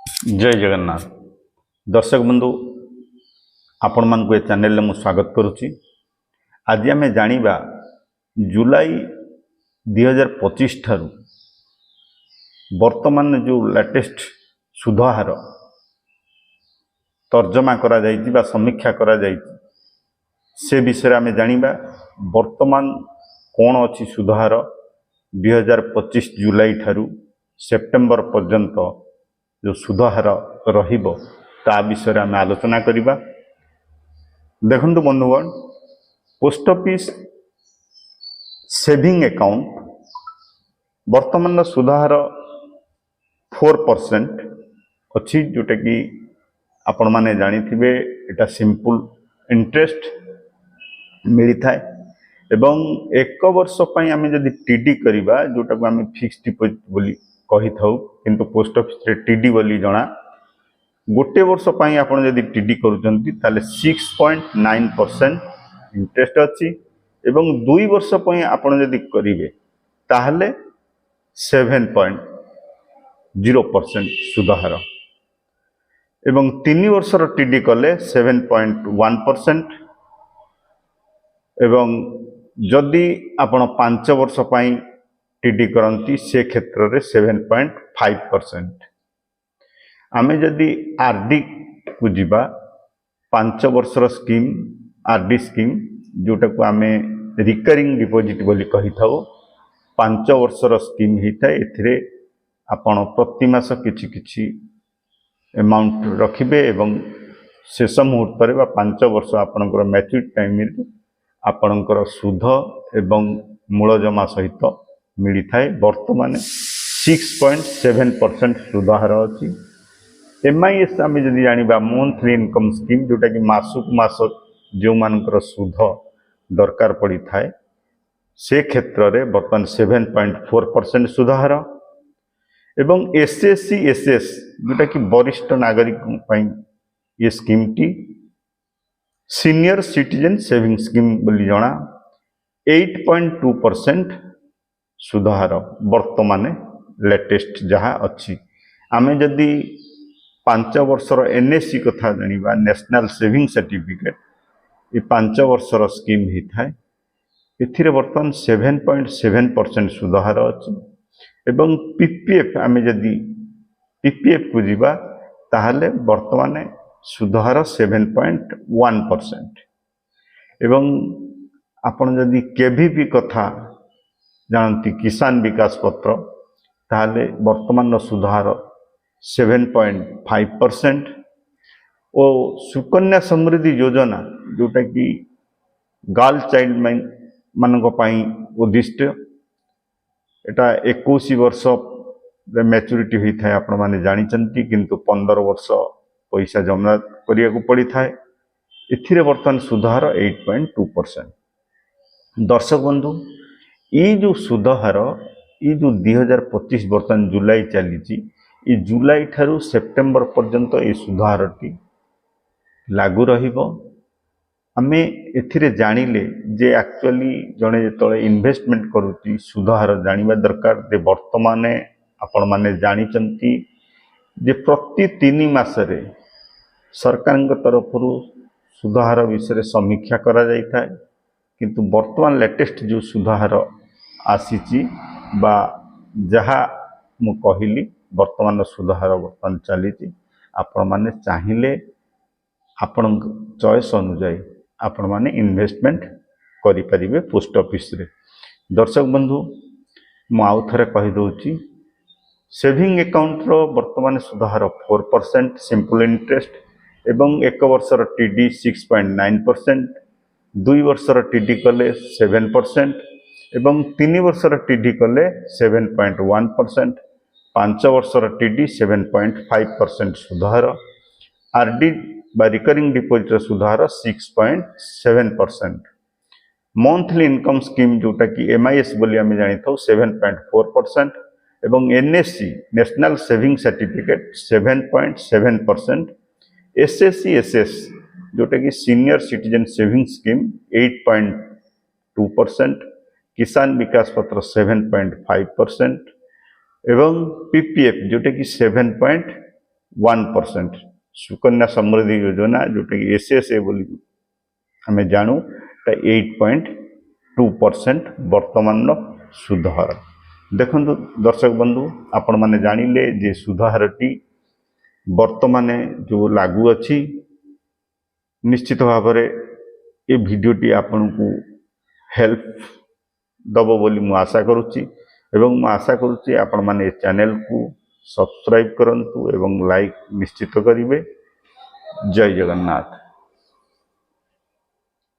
जय जगन्नाथ दर्शक बंधु आपण मानक ए चैनल में स्वागत करुच्ची। आज आम जानिबा जुलाई 2025 ठारू वर्तमान जो लेटेस्ट सुध हार तर्जमा करा जायछि बा समीक्षा करा जायछि से विषय आम जानिबा। वर्तमान कौन अच्छी सुध हार 2025 जुलाई ठारू सेप्टेम्बर पर्यंत जो सुध हार रहिबो ता विषय आम आलोचना करिबा। देखंतु बंधुगण, पोस्ट ऑफिस सेविंग अकाउंट वर्तमान सुध हार 4% अच्छी, जोटा कि आपण माने जानी थिबे एटा सिंपल इंटरेस्ट मिली थाए एवं एक वर्ष पई आमे जदि टीडी करिबा जोटा को आमे फिक्स्ड डिपॉजिट बोली कहि थाउ, किंतु पोस्ट ऑफिस रे टीडी बोली जणा। गोटे वर्ष पई आपण जदि टीडी करूचंती ताले 6.9% इंटरेस्ट अछि एवं 2 वर्ष पई आपण जदि करिवे ताहले 7.0% सुध हार एवं 3 वर्षर टीडी कले 7.1% एवं जदि आपण 5 वर्ष पई टीडी करंती से क्षेत्र रे 7.5%। आमे जदि आरडी को जीवा 5 वर्षर स्कीम आरडी स्कीम जोटा को आमे रिकरिंग डिपॉजिट बोली कहि थाउ, 5 वर्षर स्कीम हिता एथिरे आपण प्रति मास किछि किछि अमाउंट रखिबे एवं शेष मुहूर्त रे 5 वर्ष आपनकर मैच्योरिटी टाइम रे आपनकर सुध एवं मूल जमा सहित मिली थाए। वर्तमान 6.7% सुध हार अछि। एमआईएस आम जदि जानिबा मंथली इनकम स्कीम जोटा कि मासक मास जो मानकर सुध दरकार पड़ी थाए से क्षेत्र रे वर्तमान 7.4% सुध हार एवं एसएससी एसएस जोटा कि वरिष्ठ नागरिक पई ये scheme T senior citizen saving scheme बोली जणा 8.2% सुध हार वर्तमान लेटेस्ट जहाँ अच्छी। आमे जदि 5 वर्षर एनएससी कथा जानिबा नेशनल सेविंग सर्टिफिकेट ये 5 वर्षर स्कीम ही थाए एथिरे वर्तमान 7.7% सुध हार अछि एवं पीपीएफ आमे जदि पीपीएफ को जीवा ताहले वर्तमान सुध हार 7.1% एवं आपण जदि केवीपी कथा जानती किसान विकास पत्र ताहले वर्तमान सुध हार 7.5% और सुकन्या समृद्धि योजना जोटा कि गर्ल चाइल्ड मानक पई उद्दिष्ट एटा 21 वर्ष मैच्योरिटी होई थाए आपण माने जानि चंती, किंतु 15 वर्ष पैसा जमा करिया को पड़ी थाए। एथिरे वर्तमान सुध हार 8.2%। दर्शक बंधु, ये जो सुध हार ये जो 2025 वर्तमान जुलाई चली ये जुलाई ठारू सेप्टेम्बर पर्यंत ये सुध हारटी लागू रहिबो। आमे एथिरे जानिले जे एक्चुअली जणे जेतळे इन्वेस्टमेंट करूची सुध हार जानिबा दरकार। जे वर्तमान आपण माने जानि चंती जे प्रति 3 मासरे सरकार तरफरु सुध हार विषय समीक्षा करा जाय थाए, किंतु वर्तमान लेटेस्ट जो सुध हार आसीची बा जहा मु कहिली वर्तमान सुध हार वर्तमान चली आपण माने चाहिए आपण चॉइस अनुसार आपण माने इन्वेस्टमेंट करि परिबे पोस्ट ऑफिस रे। दर्शक बंधु, मु आउ थरे कहि दोची सेविंग अकाउंट रो वर्तमान सुध हार 4% सिंपल इंटरेस्ट एवं 1 वर्षर टीडी 6.9%, 2 वर्षर टीडी कले 7% एवं 3 वर्षर टीडी कले 7.1%, 5 वर्षर टीडी 7.5% सुध हार, आरडी बा रिकरिंग डिपॉजिट सुध हार 6.7%, मंथली इनकम स्कीम जोटा कि एमआईएस बोली आमे जानि थाउ 7.4% एवं NSC national saving certificate 7.7%, SSC SS जोटा कि सीनियर सिटीजन सेविंग स्कीम 8.2%, किसान विकास पत्र 7.5% एवं पीपीएफ जोटा कि 1%। सुकन्या समृद्धि योजना जोटा कि एसएसए बोली आम जानू 8.2% वर्तमान सुध हार। देखु दर्शक बंधु आपण मैंने जानिले जे सुध हारटी वर्तमान जो लागू अच्छी निश्चित भाव ये भिडियोटी आपण को हेल्प दब बोली मु आशा करुच्ची एवं मु आशा करुच्ची आपण माने चैनल को सब्सक्राइब करंतु एवं लाइक निश्चित करिवे। जय जगन्नाथ।